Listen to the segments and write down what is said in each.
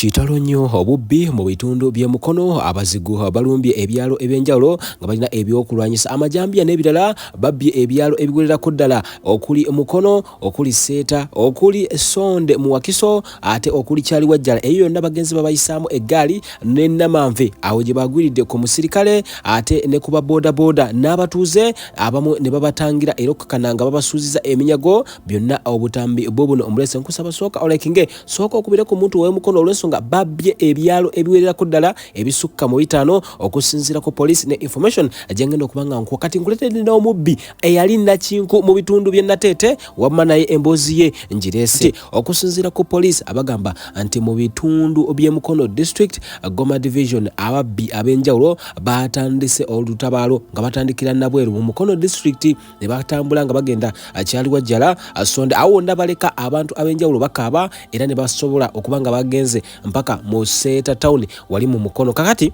Kitalo nnyo obubbi mu bitundu by'emukono abazigu balumbye ebyalo ebyenjawulo nga balina ebyokulwanyisa amajambiya n'ebirala babbye ebyalo ebiwererako ddala okuli mukono okuli seeta okuli sonde mu Wakiso ate okuli kyali wajjala eyo yonna bagenzi babayisaamu eggaali n'ennamanve awo gye bagwiridde ku musirikale ate ne kuba boda n'abatuuze abamu ne babatangira era okkakananga babasuuziza eminyago byonna obutambi bwo buno omulese nkusaba sooka olekinge sooka okubire ku muntu w'emukono olw'ensonga babbye ebyalo ebiwererako ddala ebisukka mu 5 okusinziira ku police ne information agengenda okubanga nkuwa kati nkuletedde n'omubbi eyali nakinku mu bitundu by'e Nateete wamma naye emboozi ye njirese okusinziira ku police abagamba nti mu bitundu by'emukono district Goma division ababbi ab'enjawulo batandise olutabaalo nga batandikira nabweru mu mukono district ne batambula nga bagenda akyali wajjala asonde awo ndabaleka abantu ab'enjawulo bakaaba era ne basobola okubanga bagenze mpaka mu Seeta town wali mu mukono kakati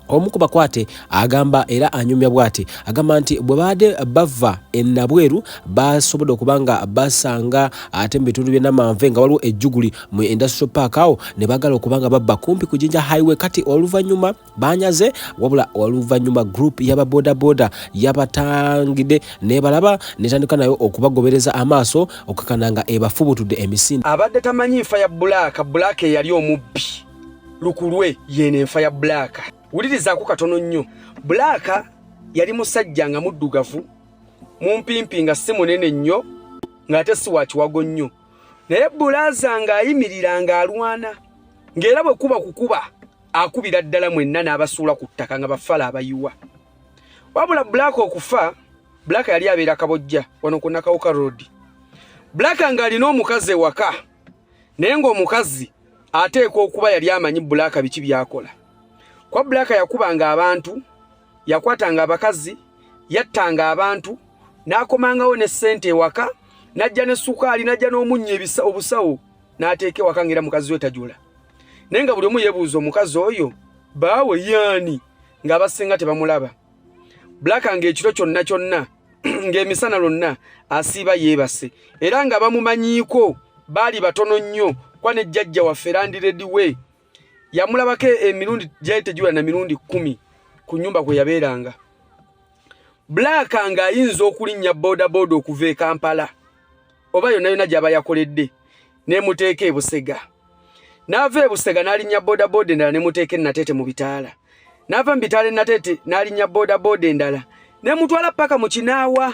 omukuba kwate agamba era anyumya bwate agamba nti bwe bade bava enabweru basobodde okubanga basanga ate mu bitundu by'ennamanve nga waliwo ejjuguli mu industrial park awo ne bagala okubanga babba kumpi ku Jinja highway kati oluvannyuma banyaze wabula oluvannyuma group y'ababodaboda yabatangide nebalaba netandika nayo okubagobereza amaaso okukakananga ebafubutudde emisinde abadde tamanyi nfa ya black yali omubbi lukulwe yene nfa ya black wulirizaako katono nnyo Black yali musajja nga muddugavu mumpimpi nga si munene nnyo ng'ate si wa kiwago nnyo naye Bulaza ng'ayimirira ng'alwana ng'era bwe kuba kukuba akubira ddala mwenna n'abasuula ku ttaka nga bafala abayiwa wabula Black okufa Black yali abeera Kabojja wano ku Nakawuka Road Black ng'alina omukazi ewaka naye ng'omukazi ateekwa okuba yali amanyi Black biki byakola kwa Black yakubanga abantu yakwatanga abakazi yattanga abantu n'akomangawo ne ssente ewaka najja ne sukaali najja n'omunnyo obusawo n'ateeka ewaka ng'era mukazi we tajula naye nga buli omu yeebuuza omukazi oyo baawe yaani ng'abasinga tebamulaba Black ng'ekiro kyonna ng'emisana lonna asiiba yeebase era nga bamumanyiiko baali batono nnyo kwa ne jjajja waffe Landirediwe yamulabako emirundi gyayitejula na mirundi 10 ku nyumba kwe yabeeranga Black ng'ayinza okulinnya bodaboda okuva e Kampala oba yonna gy'aba yakoledde n'emuteeka e Busega n'ava e Busega n'alinnya bodaboda endala n'emuteeka e Nateete mu bitaala n'ava mu bitaala e Nateete n'alinnya bodaboda endala n'emutwala paka mu Kinaawa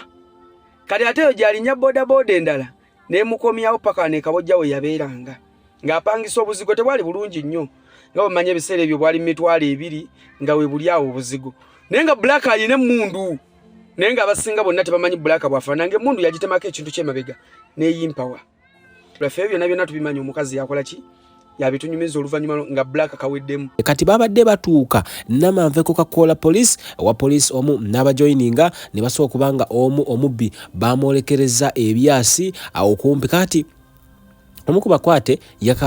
kati ate yo gy'alinnya bodaboda endala n'emukomyawo paka ne Kabojja we yabeeranga ng'apangisa obuzigo tebwali bulungi nnyo nga bamanye ebiseera ebyo bwali mitwalo 2 nga we buli awo obuzigo naye nga Black alina emmundu naye nga abasinga bonna tebamanyi Black bwafaananga emmundu yagitemako ekintu ky'emabega n'eyimpawa laffe byonna byonna tubimanyi omukazi yakola ki yabitunyumiza oluvannyuma nga Black kaweddemu kati babadde batuuka Namanve Coca-Cola police wa police omu n'abajoyininga ne basobola okubanga omubbi bamwolekereza ebyasi awo kumpi kati omukuba kwate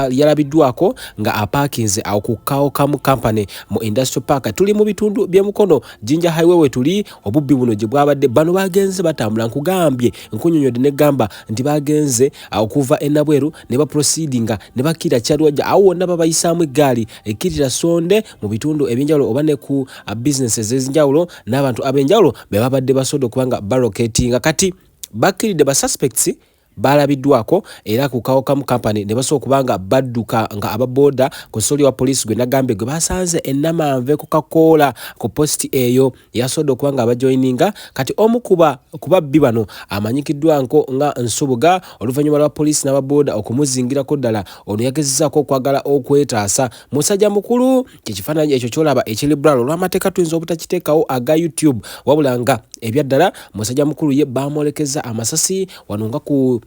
yalabiddwako nga aparkinze awo ku Kamu company mu industrial park tuli mu bitundu by'emukono Jinja highway we tuli obubbi buno gye bwabadde bano bagenze batambula nkugambye nkunyonyodde ne gamba nti bagenze okuva enabweru ne baproceedinga ne bakira kyalwajja awo wonna babayisaamu eggaali ekkirira sonde mu bitundu ebyenjawulo oba ne ku businesses ezinjawulo n'abantu ab'enjawulo be babadde basobola okubanga baroketinga kati bakkiridde ba suspects balabiddwako era ku Kamu company ne basobola okubanga badduka nga ababoda ku soli wa police gwe nagambe gwe basanze Namanve Coca-Cola ku posti eyo yasobola okubanga abajoyininga kati omukuba kubabbi bano amanyikiddwa nga Nsubuga oluvannyuma lwa police n'ababoda okumuzingirako ddala ono yagezezaako okwagala okwetaasa musajja mukulu kikifaananyi ekyo kyolaba ekiri bralo olw'amateeka tuyinza obutakiteekawo aga YouTube wabula nga ebyaddala musajja mukulu ye bamwolekeza amasasi wano nga ku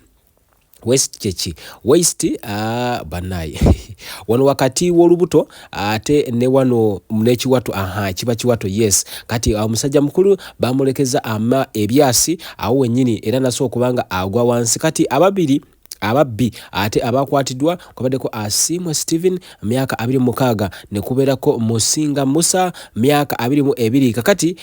West banaye wano wakati w'olubuto ate ne wano n'ekiwato kiba kiwato yes kati omusajja mukulu bamulekeza ebyasi awo wennyini era nasobola okubanga agwa wansi kati ababbi ate abakwatiddwa kwabaddeko Asimwe Steven myaka 26 ne kubeerako Musinga Musa myaka 22 kakati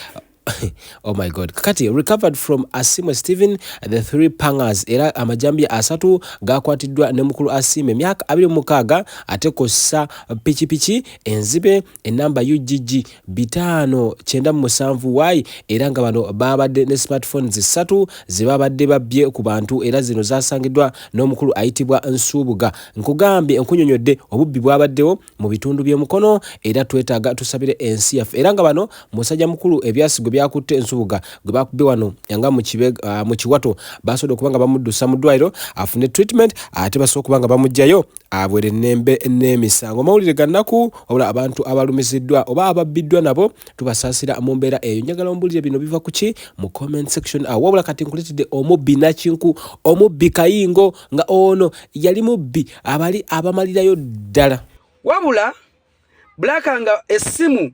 Oh my god. Kati recovered from Asimwe Stephen the 3 pangers era amajambi asatu gakwatiddwa ne mukulu Asime emyaka 26 ate kossa pichipichi enzibe enamba UGG 597 y era nga bano babadde ne smartphones 3 zibabadde babye ku bantu era zino zasangidwa n'omukulu ayitibwa Nsubuga. Nkugambye enkunyonyodde obubbi bwabaddewo mu bitundu by'emukono era twetaaga tusabire ensi yaffe era nga bano musajja mukulu ebyasigo byakutte Nsubuga gwe bakubbe wano yanga mu kiwato basodo kubanga bamuddusa mu ddwaliro afune treatment ate basobola kubanga bamujjayo abwere nembe n'emisango. Mawulire gannaku wabula abantu abalumiziddwa oba ababbiddwa nabo tubasaasira mu mbeera eyo. Njagala ombulire bino biva ku ki mu comment section wabula kati nkuletedde omubbi Nakinku omubbi Kayingo nga ono yali mubbi abali abamalirayo ddala wabula Black nga essimu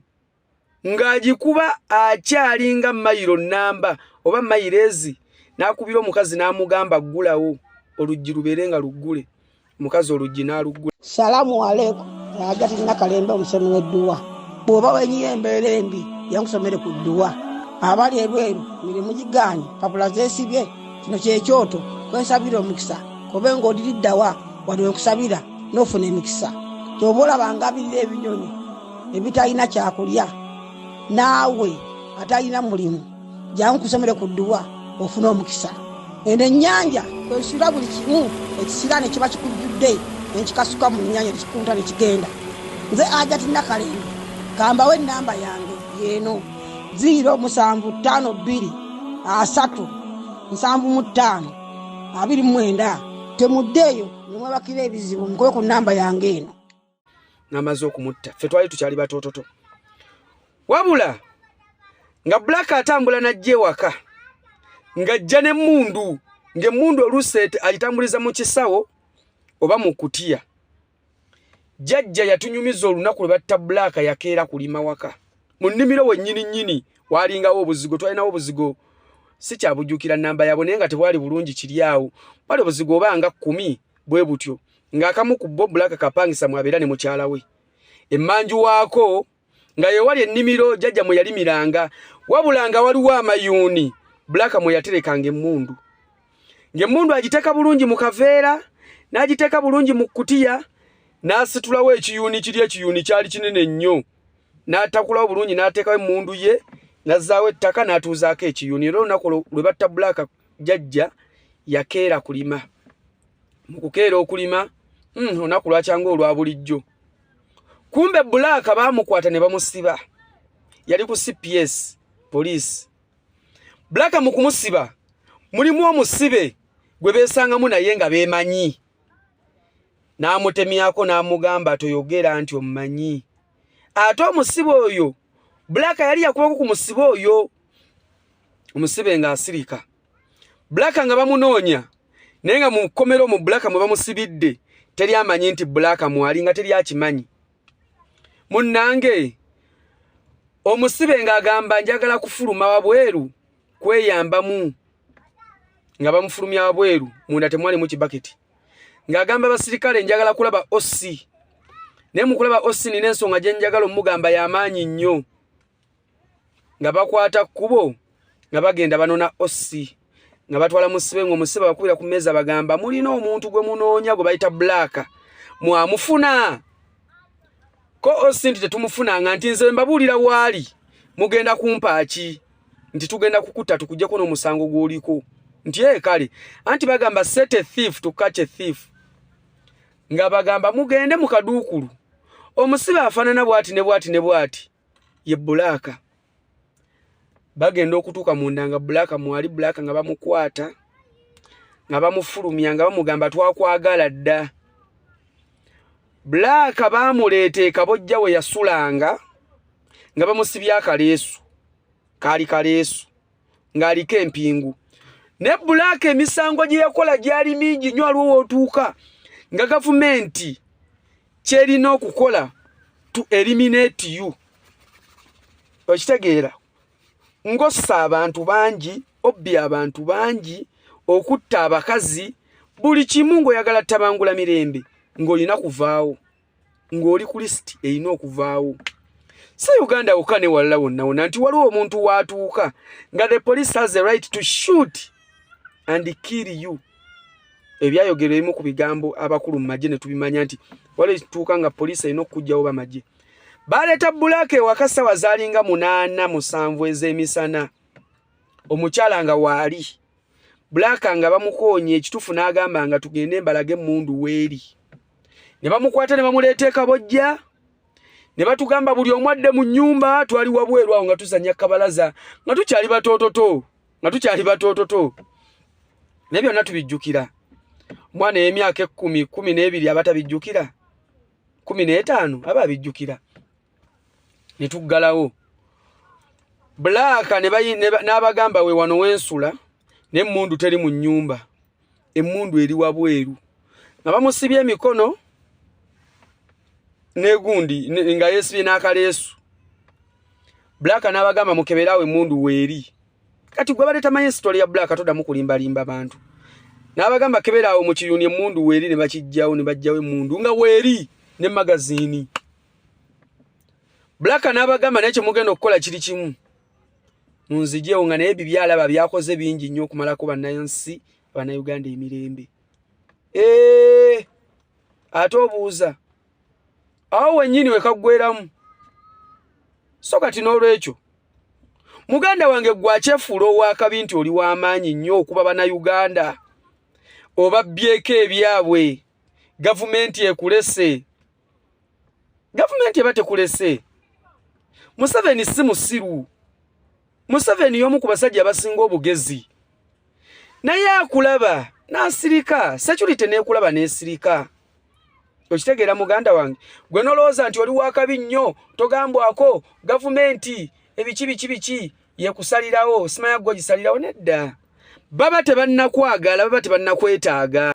ng'agikuba akyalinga mayiro namba oba mayirezi n'akubira omukazi n'amugamba ggulawo oluggi lubeere nga luggule omukazi oluggi n'aluggula. Salamu alaikum Hajati Nakalembe omusomi w'edduwa bw'oba wenyiye embeera embi yankusomere ku dduwa abali ebweru mirimu gigaanye papula zeesibye kino kyekyoto kwesabira omukisa kobe ng'odiriddawa wali wenkusabira n'ofuna emikisa ky'oba olabanga abirira ebinyonyi ebitalina kyakulya naawe atalina mulimu jangu kusomere ku dduwa ofuna omukisa. Eno ennyanja kwesula buli kimu ekisira ne kiba kikujjudde nekikasuka mu nnyanja nekikunta nekigenda. Nze Hajati Nakalembe kambawo ennamba yange yeeno 075237529 temuddeeyo nemwebakira ebizibu mukoye ku nnamba yange eno. Namaze okumutta ffe twali tukyali batoototo wabula nga Black atambula najje waka ng'ajja n'emmundu ng'emmundu oluusi agitambuliza mu kisawo oba mu kutiya. Jjajja yatunyumiza olunaku lwe batta Black yakeera kulima waka mu nnimiro wennyini nnyini walingawo obuzigo twalinawo obuzigo si kyabujjukira nnamba yabo naye nga tebwali bulungi kiri awo wali obuzigo oba nga 10 bwe butyo ng'akamu ku bo Black kapangisa mwabeera ne mukyala we emmanju waako nga yewali ennimiro jjajja mwe yalimiranga wabula nga waliwo amayuuni Black mwe yaterekanga emmundu ng'emmundu agiteeka bulungi mu kaveera n'agiteeka bulungi mu kutiya n'asitulawo ekiyuuni kiri ekiyuuni kyali kinene nnyo n'atakulawo bulungi n'ateekawo emmundu ye n'azzaawo ettaka n'atuuzaako ekiyuuni era olunaku lwe batta Black jjajja yakeera kulima mu kukeera okulima olunaku lwakyanga olwa bulijjo kumbe Black baamukwata ne bamusiba yali ku CPS police. Black mu kumusiba mulimu omusibe gwe beesangamu naye nga beemanyi n'amutemyako n'amugamba toyogera nti omumanyi ate omusibe oyo Black yali yakubako ku musibe oyo omusibe nga asirika Black nga bamunoonya naye nga mu kkomero mu Black mwe bamusibidde teri amanyi nti Black mwali nga teri akimanyi. Munnange omusibe nga agamba njagala kufuluma wabweru kweyambamu nga bamufulumya wabweru munda temwali mu kibaketi ng'agamba abasirikale njagala kulaba ossi naye mu kulaba ossi nina ensonga gye njagala omugamba y'amaanyi nnyo nga bakwata kkubo nga bagenda banona ossi nga batwala musibe ng'omusibe bakubira ku mmeeza bagamba mulina omuntu gwe munoonya gwe bayita Black mwamufuna ko ossi nti tetumufunanga nti nze mbabuulira waali mugenda kumpaaki nti tugenda kukutta tukujjeko n'omusango gw'oliko nti kale anti bagamba set a thief to catch a thief nga bagamba mugende mu kaduukulu omusibe afaanana bw'ati ne bw'ati ne bw'ati ye Black bagenda okutuuka munda nga Black mwali Black nga bamukwata nga bamufulumya nga bamugamba twakwagala dda. Black baamuleeta ekabojja we yasulanga nga bamusibya akaleesu kaali kaleesu ng'aliko empingu ne Black emisango gye yakola gyali mingi nnyo aliwo wootuuka nga gavumenti kyerina okukola to eliminate you okitegeera ngossa abantu bangi obbi abantu bangi okutta abakazi buli kimu ng'oyagala tabangula mirembe ng'olina kuvaawo ng'oli ku lisiti erina okuvaawo Si Uganda ukane wala wonna nti waliwo omuntu watuuka nga the police has the right to shoot and kill you. Ebyayogero ebimu ku bigambo abakulu mu magye ne tubimanya nti wali tuuka nga police erina okujjawo bamagye. Baleeta Black wakasa wazalinga 8-7 ez'emisana. Omukyala nga waali. Black nga bamukoonye ekitufu n'agamba nga tugende embalage emmundu weeri. Ne bamukwata ne bamuleeta ekabojja. Ne batugamba buli omwadde mu nnyumba twali wabweru awo nga tuzanya kabalaza nga tukyali batoototo. Ne byonna tubijjukira. Mwana emyaka 10-12 abatabijjukira. 15 aba abijjukira. Ne tuggalawo. Black n'abagamba we wano wensula n'emmundu teri mu nnyumba. Emmundu eri wabweru. Nga bamusibye emikono negundi nga yesibye n'akaleesu. Black n'abagamba mukeberawe emmundu weeri. Kati gwe baleta manyi story ya Black atodamu kulimbalimba bantu. N'abagamba keberawe mu kiyuni emmundu weeri ne bakijjawo ne bajjawo emmundu nga weeri ne magazini. Black n'abagamba n'ekyo mugenda okukola kiri kimu. Munzijewo nga naye bibyalaba byakoze bingi nnyo okumalako bannansi Uganda emirembe. Ate obuuza awo wennyini wekaggweramu. So kati n'olwekyo muganda wange gwakyefuula ow'akabi nti oli w'amaanyi nnyo okuba Bannayuganda. Obabbyeko ebyabwe. Gavumenti ekulese. Gavumenti eba tekulese. Museveni si musiru. Museveni y'omu ku basajja abasinga obugezi. Naye akulaba n'asirika. Security n'ekulaba n'esirika. Okitegeera muganda wange. Gwe nolowooza nti oli w'akabi nnyo togambwako gavumenti ebiki yekusalirawo simanya gwe gisalirawo nedda. Baba tebannakwagala, baba tebannakwetaaga.